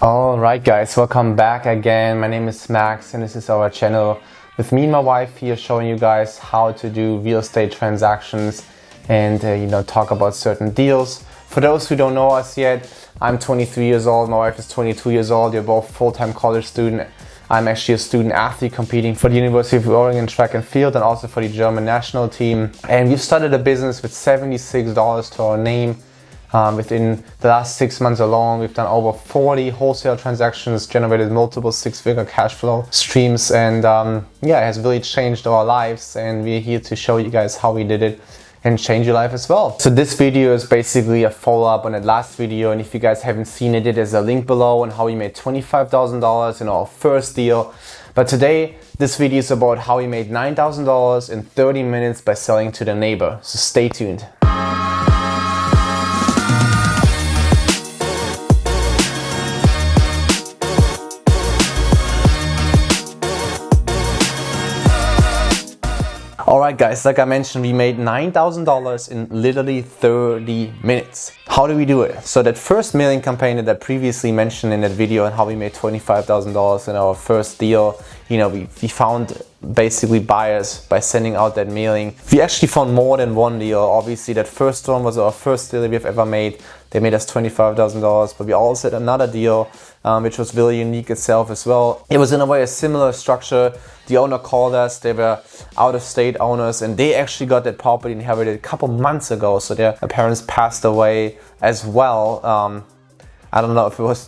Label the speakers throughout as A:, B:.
A: Alright guys, welcome back again. My name is Max and this is our channel with me and my wife here showing you guys how to do real estate transactions and talk about certain deals. For those who don't know us yet, I'm 23 years old, my wife is 22 years old, we're both full-time college student. I'm actually a student athlete competing for the University of Oregon track and field and also for the German national team. And we've started a business with $76 to our name. Within the last 6 months alone, we've done over 40 wholesale transactions, generated multiple six-figure cash flow streams, and it has really changed our lives. And we're here to show you guys how we did it and change your life as well. So this video is basically a follow-up on that last video, and if you guys haven't seen it, there's a link below on how we made $25,000 in our first deal. But today, this video is about how we made $9,000 in 30 minutes by selling to the neighbor. So stay tuned. Alright guys, like I mentioned, we made $9,000 in literally 30 minutes. How do we do it? So that first mailing campaign that I previously mentioned in that video and how we made $25,000 in our first deal, we found basically buyers by sending out that mailing. We actually found more than one deal. Obviously that first one was our first deal we've ever made. They made us $25,000, but we also had another deal which was really unique itself as well. It was in a way a similar structure. The owner called us, they were out-of-state owners, and they actually got that property inherited a couple months ago, so their parents passed away as well. I don't know if it was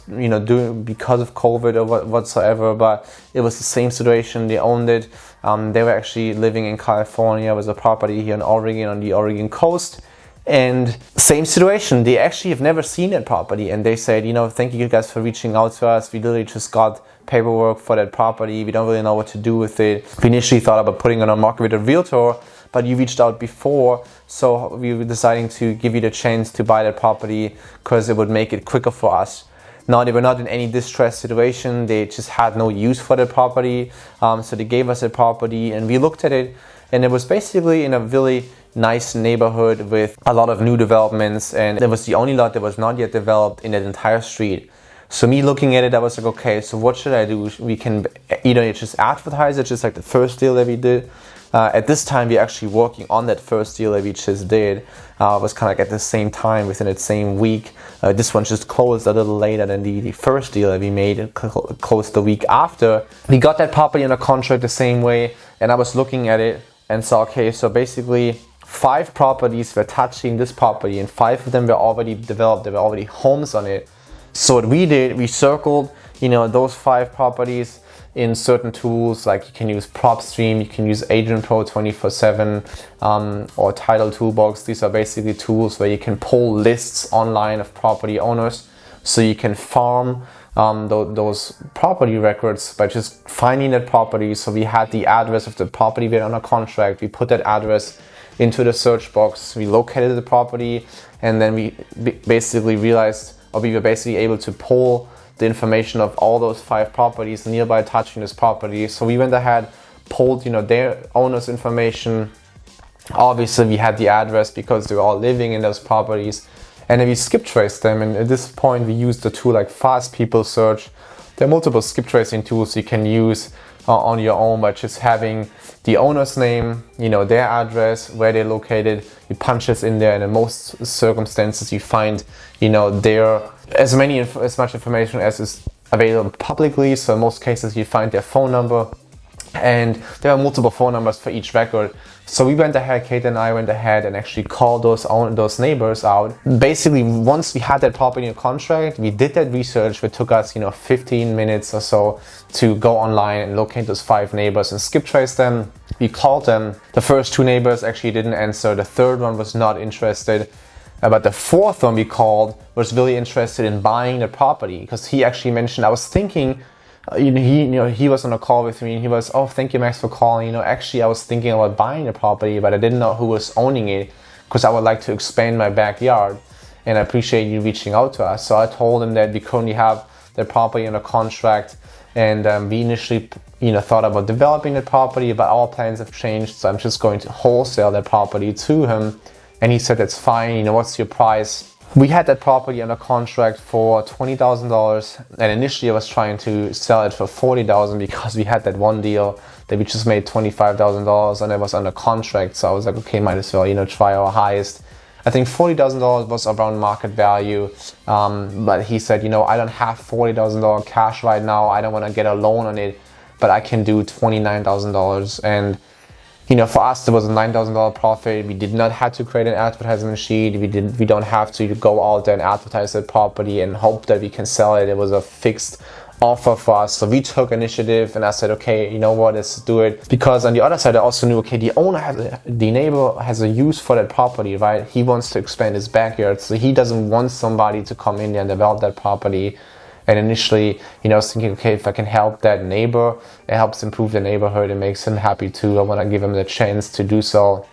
A: because of COVID or whatsoever, but it was the same situation. They owned it. They were actually living in California. It was a property here in Oregon on the Oregon coast. And same situation, they actually have never seen that property, and they said, thank you guys for reaching out to us. We literally just got paperwork for that property. We don't really know what to do with it. We initially thought about putting it on a market with a realtor, but you reached out before, so we were deciding to give you the chance to buy that property because it would make it quicker for us. Now, they were not in any distressed situation. They just had no use for the property, so they gave us a property, and we looked at it, and it was basically in a really nice neighborhood with a lot of new developments, and it was the only lot that was not yet developed in that entire street. So me looking at it, I was like, okay, so what should I do? We can either just advertise it, just like the first deal that we did. At this time, we're actually working on that first deal that we just did. It was kind of like at the same time, within that same week. This one just closed a little later than the first deal that we made. It closed the week after. We got that property under contract the same way, and I was looking at it and saw, okay, so basically 5 properties were touching this property, and 5 of them were already developed. There were already homes on it. So what we did, we circled, those 5 properties in certain tools, like you can use PropStream, you can use Agent Pro 24/7, or Title Toolbox. These are basically tools where you can pull lists online of property owners, so you can farm those property records by just finding that property. So we had the address of the property we had on a contract. We put that address into the search box. We located the property, and then we basically realized, or we were basically able to pull the information of all those 5 properties nearby touching this property. So we went ahead, pulled their owner's information. Obviously we had the address because they were all living in those properties, and then we skip traced them. And at this point we used the tool like Fast People Search. There are multiple skip tracing tools you can use on your own by just having the owner's name, their address, where they're located. You punch this in there, and in most circumstances you find their as much information as is available publicly. So in most cases you find their phone number, and there are multiple phone numbers for each record. So we went ahead, Kate and I went ahead and actually called those neighbors out. Basically, once we had that property in contract, we did that research, which took us 15 minutes or so to go online and locate those 5 neighbors and skip trace them. We called them. The first 2 neighbors actually didn't answer. The third one was not interested. But the fourth one we called was really interested in buying the property, because he actually mentioned, I was thinking, he was on a call with me, and he was, oh, thank you, Max, for calling. Actually, I was thinking about buying the property, but I didn't know who was owning it, because I would like to expand my backyard, and I appreciate you reaching out to us. So I told him that we currently have the property under contract, and we initially thought about developing the property, but our plans have changed, so I'm just going to wholesale that property to him. And he said, that's fine, what's your price? We had that property under contract for $20,000, and initially I was trying to sell it for $40,000 because we had that one deal that we just made $25,000 and it was under contract. So I was like, okay, might as well, try our highest. I think $40,000 was around market value, but he said, I don't have $40,000 cash right now. I don't want to get a loan on it, but I can do $29,000. And for us, there was a $9,000 profit. We did not have to create an advertisement sheet. We don't have to go out there and advertise that property and hope that we can sell it. It was a fixed offer for us. So we took initiative and I said, okay, you know what, let's do it. Because on the other side, I also knew, okay, the neighbor has a use for that property, right? He wants to expand his backyard. So he doesn't want somebody to come in there and develop that property. And initially, I was thinking, okay, if I can help that neighbor, it helps improve the neighborhood. It makes him happy too. I want to give him the chance to do so.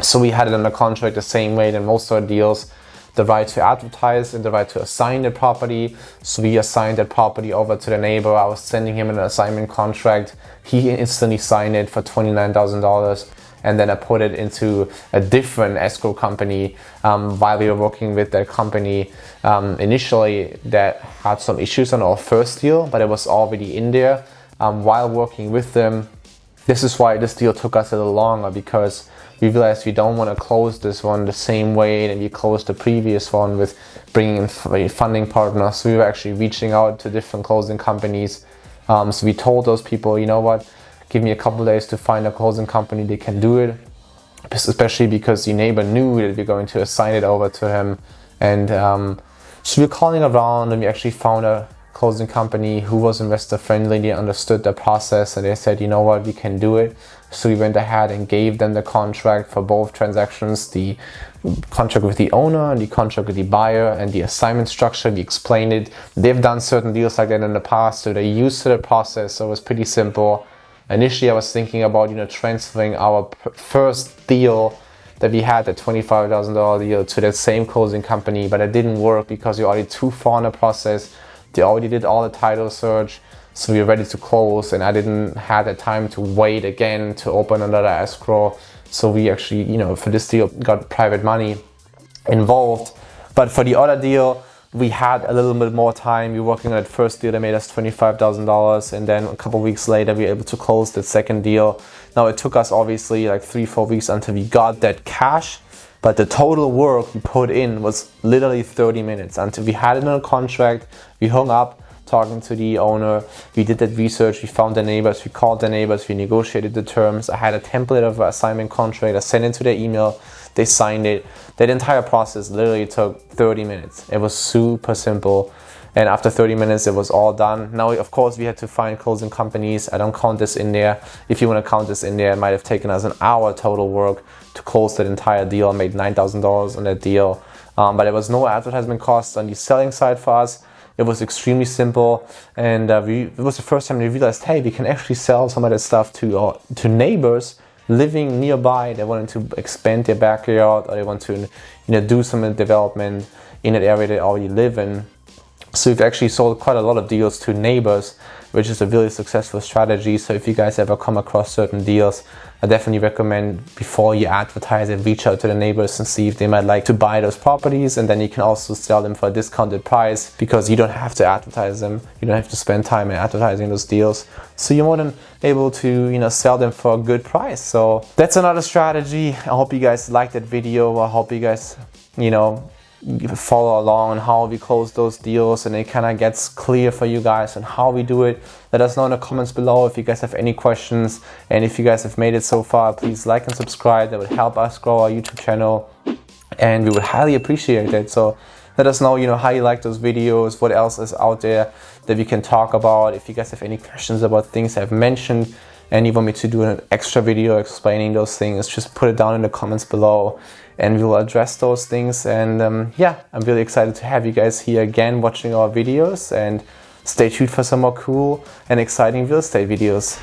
A: So we had it under contract the same way than most of our deals, the right to advertise and the right to assign the property. So we assigned that property over to the neighbor. I was sending him an assignment contract. He instantly signed it for $29,000. And then I put it into a different escrow company while we were working with that company initially that had some issues on our first deal, but it was already in there while working with them. This is why this deal took us a little longer, because we realized we don't want to close this one the same way that we closed the previous one with bringing in funding partners. So we were actually reaching out to different closing companies. So we told those people, you know what, give me a couple of days to find a closing company that can do it, especially because the neighbor knew that we're going to assign it over to him. And so we were calling around and we actually found a closing company who was investor friendly. They understood the process and they said, you know what, we can do it. So we went ahead and gave them the contract for both transactions, the contract with the owner and the contract with the buyer, and the assignment structure. We explained it. They've done certain deals like that in the past, so they're used to the process. So it was pretty simple. Initially, I was thinking about, transferring our first deal that we had, the $25,000 deal, to that same closing company, but it didn't work because you're already too far in the process. They already did all the title search, so we were ready to close, and I didn't have the time to wait again to open another escrow. So we actually, for this deal, got private money involved. But for the other deal, we had a little bit more time. We were working on that first deal that made us $25,000, and then a couple weeks later we were able to close that second deal. Now it took us obviously like 3-4 weeks until we got that cash, but the total work we put in was literally 30 minutes until we had it on a contract. We hung up talking to the owner, we did that research, we found the neighbors, we called the neighbors, we negotiated the terms. I had a template of an assignment contract, I sent it to their email, they signed it. That entire process literally took 30 minutes. It was super simple. And after 30 minutes, it was all done. Now, of course, we had to find closing companies. I don't count this in there. If you want to count this in there, it might have taken us an hour total work to close that entire deal. I made $9,000 on that deal. But there was no advertisement costs on the selling side for us. It was extremely simple. And it was the first time we realized, hey, we can actually sell some of that stuff to neighbors living nearby. They wanted to expand their backyard, or they want to do some development in that area they already live in. So we've actually sold quite a lot of deals to neighbors, which is a really successful strategy. So if you guys ever come across certain deals, I definitely recommend before you advertise it, reach out to the neighbors and see if they might like to buy those properties, and then you can also sell them for a discounted price because you don't have to advertise them. You don't have to spend time in advertising those deals. So you're more than able to sell them for a good price. So that's another strategy. I hope you guys liked that video. I hope you guys follow along on how we close those deals, and it kind of gets clear for you guys on how we do it. Let us know in the comments below if you guys have any questions, and if you guys have made it so far, please like and subscribe. That would help us grow our YouTube channel, and we would highly appreciate it. So let us know how you like those videos, what else is out there that we can talk about. If you guys have any questions about things I've mentioned and you want me to do an extra video explaining those things, just put it down in the comments below and we will address those things. And I'm really excited to have you guys here again watching our videos, and stay tuned for some more cool and exciting real estate videos.